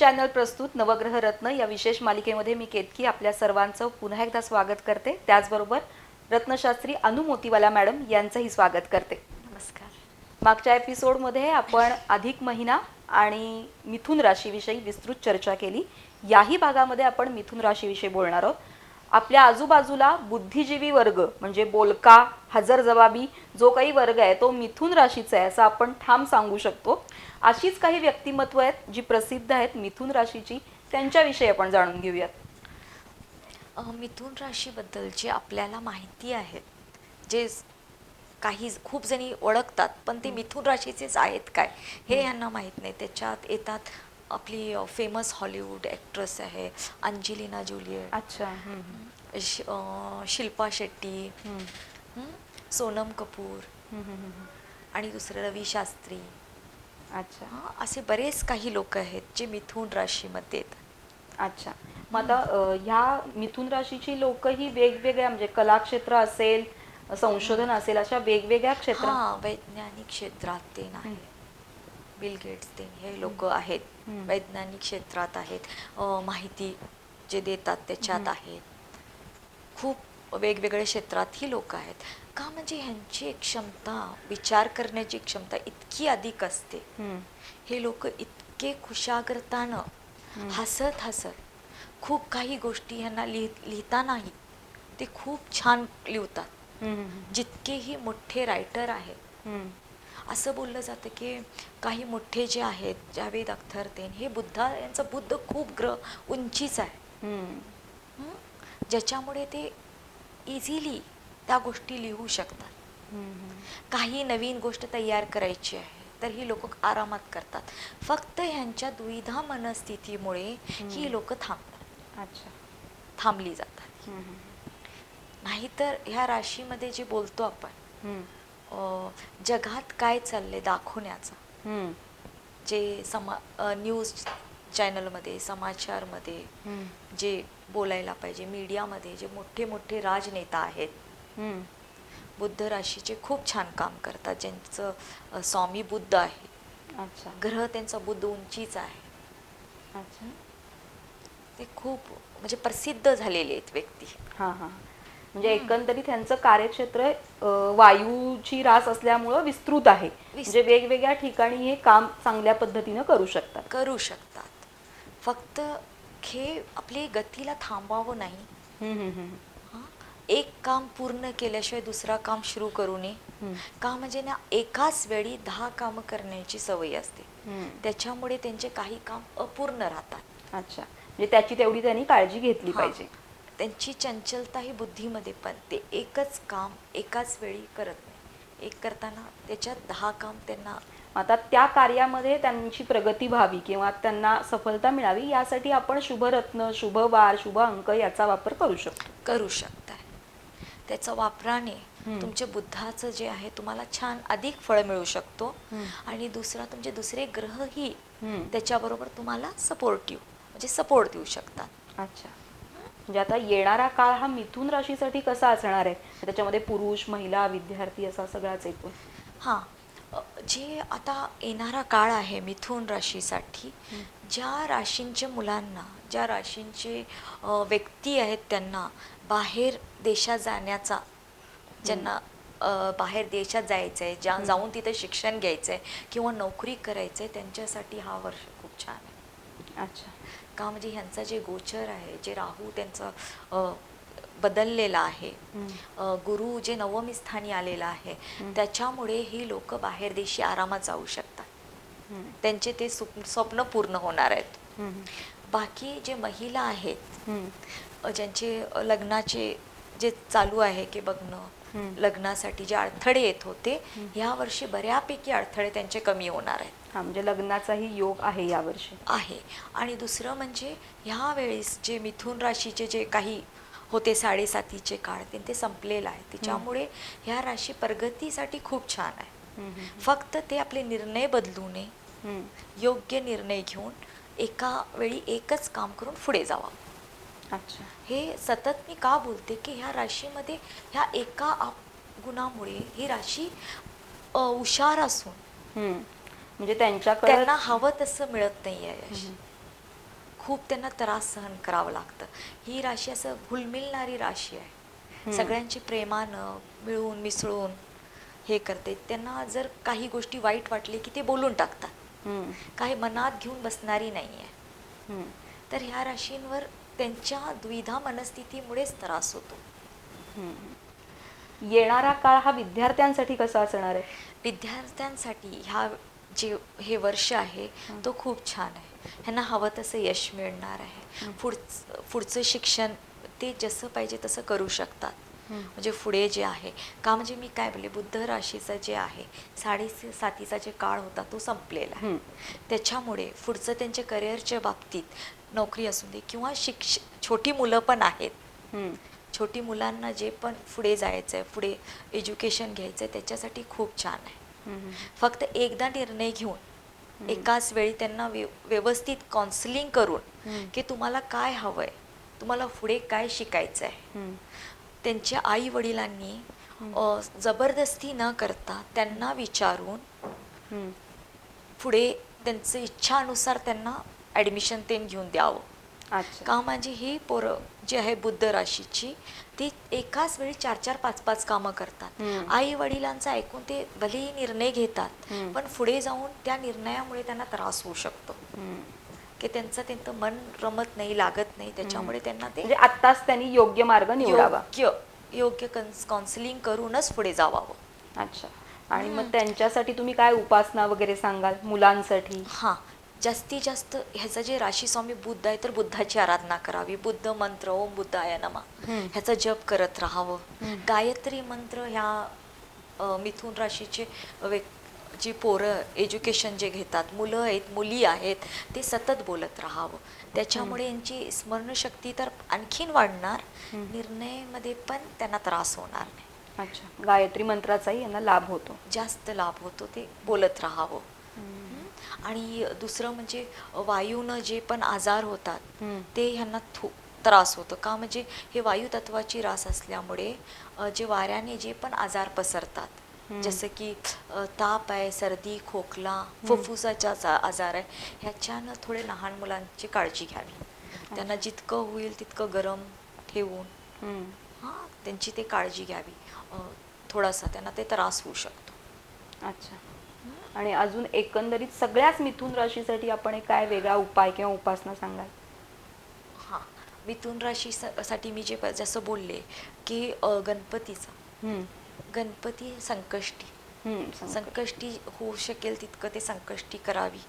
Channel प्रस्तुत नवग्रह रत्न या विशेष मालिकेमध्ये मी केतकी आपल्या सर्वांचं पुन्हा एकदा स्वागत करते. त्याचबरोबर रत्नशास्त्री अनु मोतीवाला मॅडम यांचंही स्वागत करते. नमस्कार. मागच्या एपिसोडमध्ये आपण अधिक महिना आणि मिथुन राशीविषयी विस्तृत चर्चा केली. याही भागामध्ये आपण मिथुन राशीविषयी बोलणार आहोत. आपल्या आजूबाजूला बुद्धिजीवी वर्ग म्हणजे बोलका हजरजबाबी जो काही वर्ग आहे तो मिथुन राशीचा आहे असं आपण ठाम सांगू शकतो. अशीच काही व्यक्तिमत्व आहेत जी प्रसिद्ध आहेत मिथुन राशीची, त्यांच्याविषयी आपण जाणून घेऊयात. मिथुन राशीबद्दल जे आपल्याला माहिती आहेत, जे काही खूप जणी ओळखतात पण ते मिथुन राशीचेच आहेत काय हे यांना माहीत नाही. त्याच्यात येतात आपली फेमस हॉलिवूड ॲक्ट्रेस आहे अंजेलिना जोली, अच्छा. शिल्पा शेट्टी, सोनम कपूर आणि दुसरं रवी शास्त्री. अच्छा. असे बरेच काही लोक आहेत जे मिथुन राशीमध्ये येतात. अच्छा. मग आता ह्या मिथुन राशीची लोक ही वेगवेगळ्या म्हणजे कलाक्षेत्र असेल, संशोधन असेल, अशा वेगवेगळ्या क्षेत्रात, वैज्ञानिक क्षेत्रात ते नाही. बिल गेट्स ते हे लोक आहेत, वैज्ञानिक क्षेत्रात आहेत, माहिती जे देतात त्याच्यात आहेत. खूप वेगवेगळ्या क्षेत्रात ही लोक आहेत. का म्हणजे ह्यांची क्षमता, विचार करण्याची क्षमता इतकी अधिक असते. हे लोक इतके कुशाग्रतानं हसत हसत खूप काही गोष्टी ह्यांना लिहितानाही ते खूप छान लिहितात. जितकेही मोठे रायटर आहेत, असं बोललं जातं की काही मोठे जे आहेत जावेद अख्तर ते हे यांचा बुद्ध खूप उंचीच आहे, ज्याच्यामुळे ते इझिली त्या गोष्टी लिहू शकतात. काही नवीन गोष्ट तयार करायची आहे तर ही लोक आरामात करतात. फक्त ह्यांच्या द्विधा मनस्थितीमुळे ही लोक थांबतात. अच्छा, थांबली जातात. नाहीतर ह्या राशीमध्ये जे बोलतो आपण जगात काय चाललंय दाखवण्याचा, जे न्यूज चॅनलमध्ये, समाचारमध्ये जे बोलायला पाहिजे, मीडियामध्ये जे मोठे मोठे राजनेता आहेत बुद्ध राशीचे खूप छान काम करतात. ज्यांचं स्वामी बुद्ध आहे. अच्छा. ग्रह त्यांचा बुद्ध उंचीच आहे. अच्छा. ते खूप म्हणजे प्रसिद्ध झालेले आहेत व्यक्ती. म्हणजे एकंदरीत त्यांचं कार्यक्षेत्र वायूची रास असल्यामुळं विस्तृत आहे. म्हणजे वेगवेगळ्या ठिकाणी हे काम चांगल्या पद्धतीनं करू शकतात. फक्त हे आपली गतीला थांबावं नाही. एक काम पूर्ण केल्याशिवाय दुसरा काम सुरू करू नये. का म्हणजे ना एकाच वेळी 10 कामं करण्याची सवय असते. त्याच्यामुळे त्यांचे काही काम अपूर्ण राहतात. अच्छा, म्हणजे त्याची तेवढी त्यांनी काळजी घेतली पाहिजे. त्यांची चंचलता ही बुद्धीमध्ये, पण ते एकच काम एकाच वेळी करत नाही. एक करताना त्याच्यात 10 काम त्यांना. आता त्या कार्यामध्ये त्यांची प्रगती व्हावी किंवा त्यांना सफलता मिळावी यासाठी आपण शुभरत्न, शुभवार, शुभ अंक याचा वापर करू शकताय. त्याचा वापराने तुमच्या बुद्धाचं जे आहे तुम्हाला छान अधिक फळ मिळू शकतो. आणि दुसरा तुमचे दुसरे ग्रहही त्याच्याबरोबर तुम्हाला सपोर्ट देऊ शकतात. अच्छा, म्हणजे आता येणारा काळ हा मिथुन राशीसाठी कसा असणार आहे? त्याच्यामध्ये पुरुष, महिला, विद्यार्थी असा सगळाच एकूण. जे आता येणारा काळ आहे मिथुन राशीसाठी, ज्या राशींच्या मुलांना, ज्या राशींचे व्यक्ती आहेत त्यांना बाहेर देशात जाण्याचा, ज्यांना बाहेर देशात जायचं आहे, जाऊन तिथे शिक्षण घ्यायचं आहे किंवा नोकरी करायचं आहे, त्यांच्यासाठी हा वर्ष खूप छान आहे. अच्छा. का म्हणजे ह्यांचा जे गोचर आहे, जे राहू त्यांचा बदललेला आहे, गुरु जे नवमी स्थानी आलेला आहे, त्याच्यामुळे ही लोक बाहेर देशी आरामात जाऊ शकतात. त्यांचे ते स्वप्न पूर्ण होणार आहेत. बाकी जे महिला आहेत, ज्यांचे लग्नाचे जे चालू आहे की बघणं, लग्नासाठी जे अडथळे येत होते, ह्या वर्षी बऱ्यापैकी अडथळे त्यांचे कमी होणार आहेत. म्हणजे लग्नाचाही योग आहे यावर्षी आहे. आणि दुसरं म्हणजे ह्या वेळेस जे मिथुन राशीचे जे काही होते 7.5चे काळ ते संपलेलं आहे. त्याच्यामुळे ह्या राशी प्रगतीसाठी खूप छान आहे. फक्त ते आपले निर्णय बदलू नये, योग्य निर्णय घेऊन एका वेळी एकच काम करून पुढे जावा. अच्छा. हे सतत मी का बोलते की ह्या राशीमध्ये ह्या एका गुणामुळे ही राशी हुशार असून म्हणजे त्यांना हवं तसं मिळत नाही आहे. खूप त्यांना त्रास सहन करावं लागतं. ही राशी असं घुलमिलणारी राशी आहे, सगळ्यांची प्रेमानं मिळून मिसळून हे करते. त्यांना जर काही गोष्टी वाईट वाटली की ते बोलून टाकतात, काही मनात घेऊन बसणारी नाही आहे. तर ह्या राशींवर त्यांच्या द्विधा मनस्थितीमुळेच त्रास होतो. येणारा काळ हा विद्यार्थ्यांसाठी कसा असणार आहे? विद्यार्थ्यांसाठी जे हे वर्ष आहे तो खूप छान आहे. ह्यांना हवं तसं यश मिळणार आहे. पुढचं शिक्षण ते जसं पाहिजे तसं करू शकतात. म्हणजे पुढे जे आहे का, म्हणजे मी काय बोलले, बुद्ध राशीचं जे आहे 7.5 जे काळ होता तो संपलेला आहे. त्याच्यामुळे पुढचं त्यांच्या करिअरच्या बाबतीत नोकरी असू दे किंवा छोटी मुलं पण आहेत, छोटी मुलांना जे पण पुढे जायचं आहे, पुढे एज्युकेशन घ्यायचं आहे, त्याच्यासाठी खूप छान आहे. फक्त एकदा निर्णय घेऊन एकाच वेळी त्यांना व्यवस्थित काउन्सिलिंग करून की तुम्हाला काय हवंय, तुम्हाला पुढे काय शिकायचं आहे, त्यांच्या आई वडिलांनी जबरदस्ती न करता त्यांना विचारून पुढे त्यांचं इच्छानुसार त्यांना ॲडमिशन ते घेऊन द्यावं. का, म्हणजे ही पोरं जी आहे बुद्ध राशीची, ती एकाच वेळी 4-4, 5-5 कामं करतात. आई वडिलांचं ऐकून ते भलेही निर्णय घेतात, पण पुढे जाऊन त्या निर्णयामुळे त्यांना त्रास होऊ शकतो की त्यांचं मन रमत नाही, लागत नाही. त्याच्यामुळे त्यांना ते म्हणजे आत्ताच त्यांनी योग्य मार्ग निवडावा, योग्य काउन्सिलिंग करूनच पुढे जावावं. अच्छा. आणि मग त्यांच्यासाठी तुम्ही काय उपासना वगैरे सांगाल मुलांसाठी? हां, जास्तीत जास्त ह्याचं जे राशी स्वामी बुद्ध आहे तर बुद्धाची आराधना करावी. बुद्ध मंत्र ओम बुद्धाय नमः ह्याचा जप करत राहावं. गायत्री मंत्र ह्या मिथुन राशीचे जी पोरं एज्युकेशन जे घेतात, मुलं आहेत, मुली आहेत, ते सतत बोलत राहावं. त्याच्यामुळे यांची स्मरणशक्ती तर आणखीन वाढणार, निर्णयामध्ये पण त्यांना त्रास होणार नाही. अच्छा, गायत्री मंत्राचाही यांना लाभ होतो, जास्त लाभ होतो, ते बोलत राहावं. आणि दुसरं म्हणजे वायूनं जे पण आजार होतात ते ह्यांना त्रास होतं का, म्हणजे हे वायू तत्वाची रास असल्यामुळे जे वाऱ्याने जे पण आजार पसरतात, जसं की ताप आहे, सर्दी, खोकला, फुफ्फुसाचा आजार आहे, ह्याच्यानं थोडे लहान मुलांची काळजी घ्यावी. त्यांना जितकं होईल तितकं गरम ठेवून त्यांची ते काळजी घ्यावी. थोडासा त्यांना ते त्रास होऊ शकतो. अच्छा. आणि अजून एकंदरीत सगळ्याच मिथुन राशीसाठी आपण एक काय वेगळा उपाय किंवा उपासना सांगाल? हां, मिथुन राशीसाठी मी जसं बोलले की गणपतीचं, गणपती संकष्टी होऊ शकेल तितकं ते संकष्टी करावी.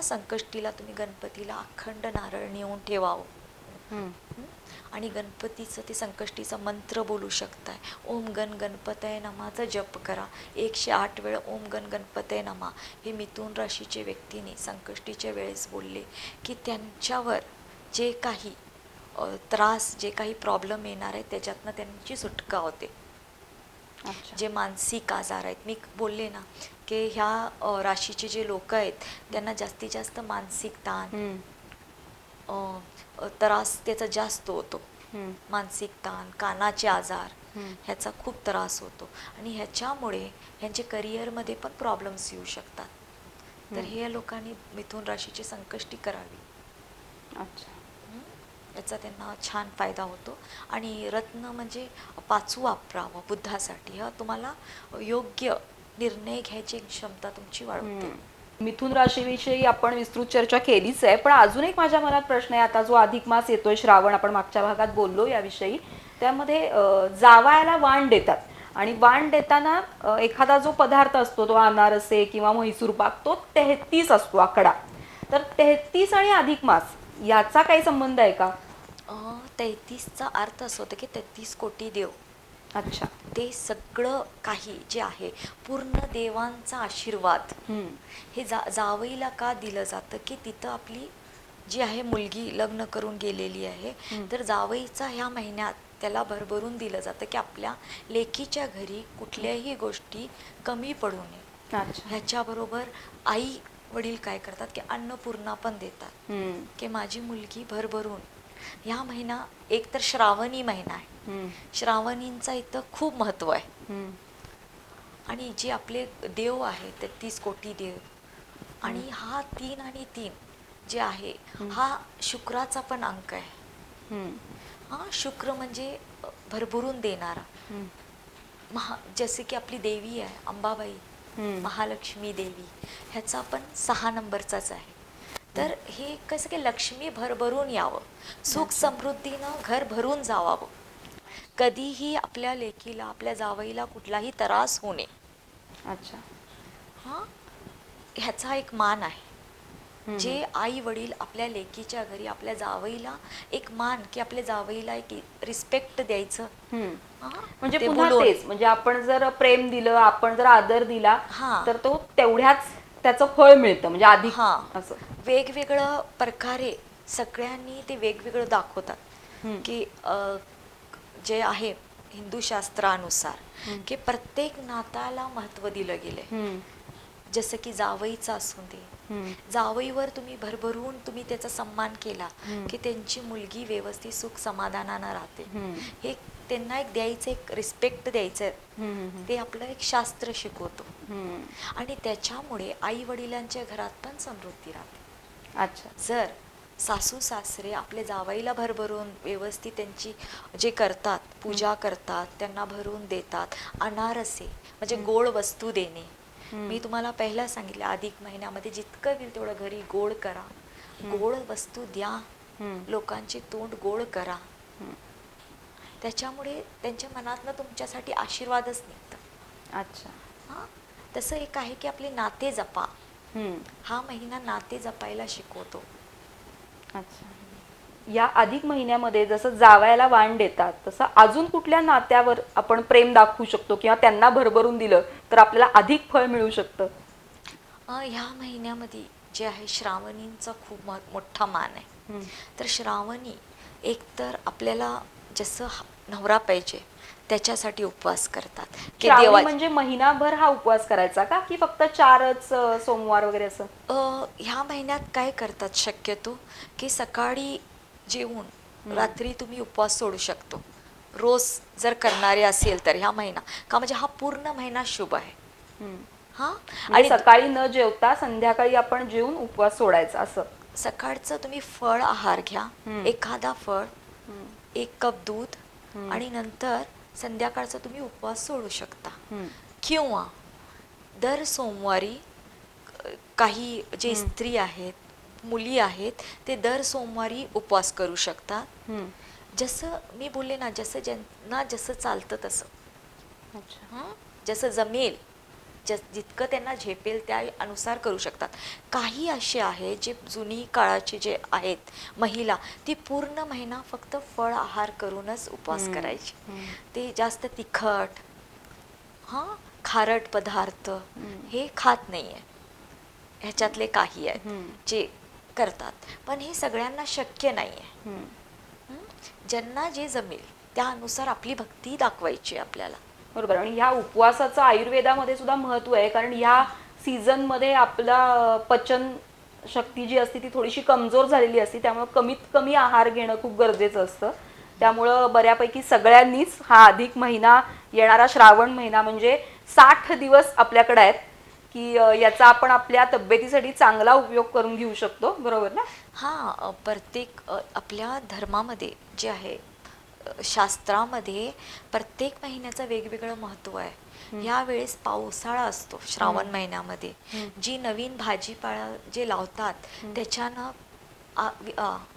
संकष्टीला तुम्ही गणपतीला अखंड नारळ नेऊन ठेवावं. आणि गणपतीचं ते संकष्टीचा मंत्र बोलू शकताय. ओम गण गणपतये नमःचा जप करा 108 वेळ. ओम गण गणपतये नमः हे मिथुन राशीचे व्यक्तीने संकष्टीच्या वेळेस बोलले की त्यांच्यावर जे काही त्रास, जे काही प्रॉब्लेम येणार आहे त्याच्यातनं त्यांची सुटका होते. जे मानसिक आजार आहेत, मी बोलले ना की ह्या राशीचे जे लोक आहेत त्यांना जास्तीत जास्त मानसिक ताण, त्रास त्याचा जास्त होतो. मानसिक ताण, कानाचे आजार ह्याचा खूप त्रास होतो आणि ह्याच्यामुळे ह्यांचे करिअरमध्ये पण प्रॉब्लेम्स येऊ शकतात. तर हे लोकांनी मिथुन राशीची संकष्टी करावी. अच्छा, याचा त्यांना छान फायदा होतो. आणि रत्न म्हणजे 5 वापरावं बुद्धासाठी. तुम्हाला योग्य निर्णय घ्यायची क्षमता तुमची वाढवते. मिथुन राशीविषयी आपण विस्तृत चर्चा केलीच आहे, पण अजून एक माझ्या मनात प्रश्न आहे. आता जो अधिक मास येतोय, श्रावण, आपण मागच्या भागात बोललो याविषयी, त्यामध्ये जावयाला वाण देतात आणि वाण देताना एखादा जो पदार्थ असतो, तो अनारसे किंवा म्हैसूर पाक, तो 33 असतो आकडा. तर 33 आणि अधिक मास याचा काही संबंध आहे का? 33चा अर्थ असं होतं की 33 कोटी देव. अच्छा. ते सगळं काही जे आहे पूर्ण देवांचा आशीर्वाद हे जावईला का दिलं जातं की तिथं आपली जी आहे मुलगी लग्न करून गेलेली आहे, तर जावईचा ह्या महिन्यात त्याला भरभरून दिलं जातं की आपल्या लेकीच्या घरी कुठल्याही गोष्टी कमी पडू नये. ह्याच्याबरोबर आई वडील काय करतात की अन्नपूर्णा पण देतात की माझी मुलगी भरभरून. ह्या महिना एक तर श्रावणी महिना आहे, श्रावणींचा इथं खूप महत्व आहे. आणि जे आपले देव आहेत 33 कोटी देव, आणि हा 3 आणि 3 जे आहे हा शुक्राचा पण अंक आहे. हम्म, हा शुक्र म्हणजे भरभरून देणारा. हम्म, जसे की आपली देवी आहे अंबाबाई, हम्म, महालक्ष्मी देवी, ह्याचा पण 6 नंबरचाच आहे. तर हे कसं की लक्ष्मी भरभरून यावं, सुख अच्छा. समृद्धीनं घर भरून जावावं, कधीही आपल्या लेकीला आपल्या जावईला कुठलाही त्रास होऊ नये, अच्छा. हा ह्याचा एक मान आहे. हम्म, जे आई वडील आपल्या लेकीच्या घरी आपल्या जावईला एक मान, की आपल्या जावईला एक रिस्पेक्ट द्यायचं, हम्म. हा, म्हणजे ते पुन्हा बोलून. तेच, म्हणजे आपण जर प्रेम दिलं, आपण जर आदर दिला, हा तर तो तेवढ्याच त्याचं फळ मिळतं, म्हणजे हा अधिक असं. वेगवेगळं प्रकारे सगळ्यांनी ते वेगवेगळं दाखवतात, हम्म, की जे आहे हिंदू शास्त्रानुसार हम्म, की प्रत्येक नाताला महत्त्व दिलं गेलंय. हम्म, जसं की जावईचं असू दे, हम्म, जावईवर तुम्ही भरभरून तुम्ही त्याचा सन्मान केला हम्म, की त्यांची मुलगी व्यवस्थित सुख समाधानानं राहते. हम्म, हे त्यांना एक द्यायचं, एक रिस्पेक्ट द्यायचं, हम्म, ते आपलं एक शास्त्र शिकवतो. हम्म. आणि त्याच्यामुळे आई वडिलांच्या घरात पण समृद्धी राहते. अच्छा. जर सासू सासरे आपल्या जावईला भरभरून व्यवस्थित त्यांची जे करतात, पूजा करतात, त्यांना भरून देतात, अनारसे म्हणजे गोड वस्तू देणे. मी तुम्हाला पहिला सांगितलं, अधिक महिन्यामध्ये जितकं होईल तेवढं घरी गोड करा, गोड वस्तू द्या, हम्म, लोकांचे तोंड गोड करा. हम्म. त्याच्यामुळे त्यांच्या मनातनं तुमच्यासाठी आशीर्वादच निघतं. अच्छा. हां, तसं एक आहे की आपले नाते जपा. हम्म. हा महिना नाते जपायला शिकवतो. अच्छा. या अधिक महिन्यामध्ये जसं जावयाला वाण देतात, तसं अजून कुठल्या नात्यावर आपण प्रेम दाखवू शकतो किंवा त्यांना भरभरून दिलं तर आपल्याला अधिक फळ मिळू शकतं? ह्या महिन्यामध्ये जे आहे श्रावणींचा खूप मोठा मान आहे. हम्म. तर श्रावणी एकतर आपल्याला जसं नवरा पाहिजे त्याच्यासाठी उपवास करतात की श्रावणी म्हणजे महिनाभर हा उपवास करायचा का, की फक्त 4च सोमवार वगैरे असं? ह्या महिन्यात काय करतात शक्यतो की सकाळी जेवून रात्री तुम्ही उपवास सोडू शकतो, रोज जर करणारे असेल तर. ह्या महिना का म्हणजे हा पूर्ण महिना शुभ आहे. हम्म. हा, म्हणजे आणि सकाळी न जेवता संध्याकाळी आपण जेवून उपवास सोडायचा असं? सकाळचं तुम्ही फळ आहार घ्या, हम्म. एखादा फळ, हम्म. 1 कप दूध, हम्म. आणि नंतर संध्याकाळचा तुम्ही उपवास सोडू शकता. हम्म. किंवा दर सोमवारी काही जे हम्म. स्त्री आहेत, मुली आहेत, ते दर सोमवारी उपवास करू शकतात. हम्म. जसं मी बोलले ना, जसं ज्यांना जसं चालतं तसं, अच्छा. हं? जसं जमेल, जितकं त्यांना झेपेल त्या अनुसार करू शकतात. काही असे आहेत जे जुनी काळाचे जे आहेत महिला, ती पूर्ण महिना फक्त फळ आहार करूनच उपवास हम्म. करायची. हम्म. ते जास्त तिखट, हां, खारट पदार्थ हम्म. हे खात नाही आहे. ह्याच्यातले काही आहेत हम्म. जे करतात, पण हे सगळ्यांना शक्य नाही आहे. हम्म. ज्यांना जे जमेल त्यानुसार आपली भक्ती दाखवायची आपल्याला. बरोबर. आणि ह्या उपवासाचं आयुर्वेदामध्ये सुद्धा महत्व आहे, कारण ह्या सीझन मध्ये आपला पचन शक्ती जी असते ती थोडीशी कमजोर झालेली असते, त्यामुळे कमीत कमी आहार घेणं खूप गरजेचं असतं. त्यामुळं बऱ्यापैकी सगळ्यांनीच हा अधिक महिना, येणारा श्रावण महिना म्हणजे 60 दिवस आपल्याकडे आहेत, की याचा आपण आपल्या तब्येतीसाठी चांगला उपयोग करून घेऊ शकतो. बरोबर ना? हा, प्रत्येक आपल्या धर्मामध्ये जे आहे, शास्त्रामध्ये प्रत्येक महिन्याचं वेगवेगळं महत्त्व आहे. ह्या वेळेस पावसाळा असतो श्रावण महिन्यामध्ये. जी नवीन भाजीपाला जे लावतात त्याच्यानं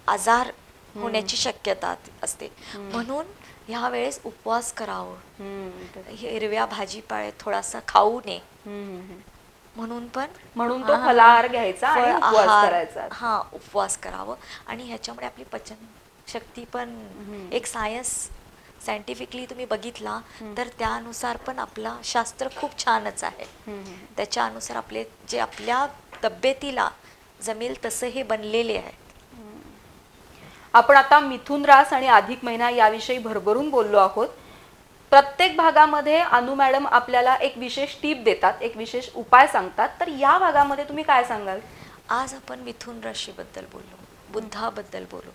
आजार होण्याची शक्यता असते, म्हणून ह्या वेळेस उपवास करावं. हिरव्या भाजीपाला थोडासा खाऊ नये, म्हणून पण म्हणून तो फलाहार घ्यायचा आणि फळ उपवास आहार, करायचा. हा, उपवास करावं. आणि ह्याच्यामुळे आपली पचन शक्ती पण एक सायंटिफिकली तुम्ही बघितला तर त्यानुसार पण आपला शास्त्र खूप छानच आहे. त्याच्या अनुसार आपले जे आपल्या तब्येतीला जमेल तसं हे बनलेले आहे. आपण आता मिथुन रास आणि अधिक महिना याविषयी भरभरून बोललो आहोत. प्रत्येक भागामध्ये अनु मॅडम आपल्याला एक विशेष टीप देतात, एक विशेष उपाय सांगतात. तर या भागामध्ये तुम्ही काय सांगाल? आज आपण मिथुन राशीबद्दल बोललो, बुद्धाबद्दल बोललो,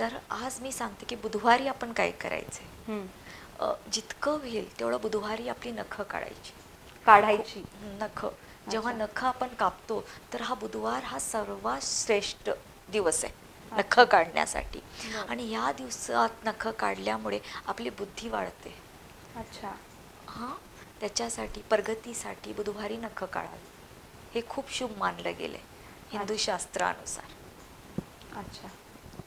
तर आज मी सांगते की बुधवारी आपण काय करायचंय. जितकं होईल तेवढं बुधवारी आपली नखं काढायची. नखं जेव्हा नखं आपण कापतो तर हा बुधवार हा सर्वात श्रेष्ठ दिवस आहे नख काढण्यासाठी. आणि या दिवसात नख काढल्यामुळे आपली बुद्धी वाढते. अच्छा. हां, त्याच्यासाठी प्रगतीसाठी बुधवारी नख काढावे हे खूप शुभ मानलं गेले हिंदू शास्त्रानुसार. अच्छा.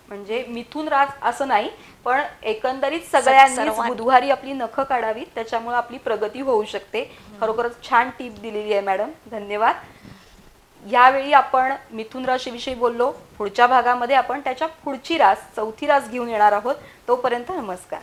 म्हणजे मिथुन रास असं नाही, पण एकंदरीत सगळ्यांनीच सर्वांनी. बुधवारी आपली नखं काढावीत, त्याच्यामुळे आपली प्रगती होऊ शकते. खरोखरच छान टीप दिलेली आहे मॅडम, धन्यवाद. यावेळी आपण मिथुन राशीविषयी बोललो. पुढच्या भागामध्ये आपण त्याच्या पुढची रास, चौथी रास घेऊन येणार आहोत. तोपर्यंत नमस्कार.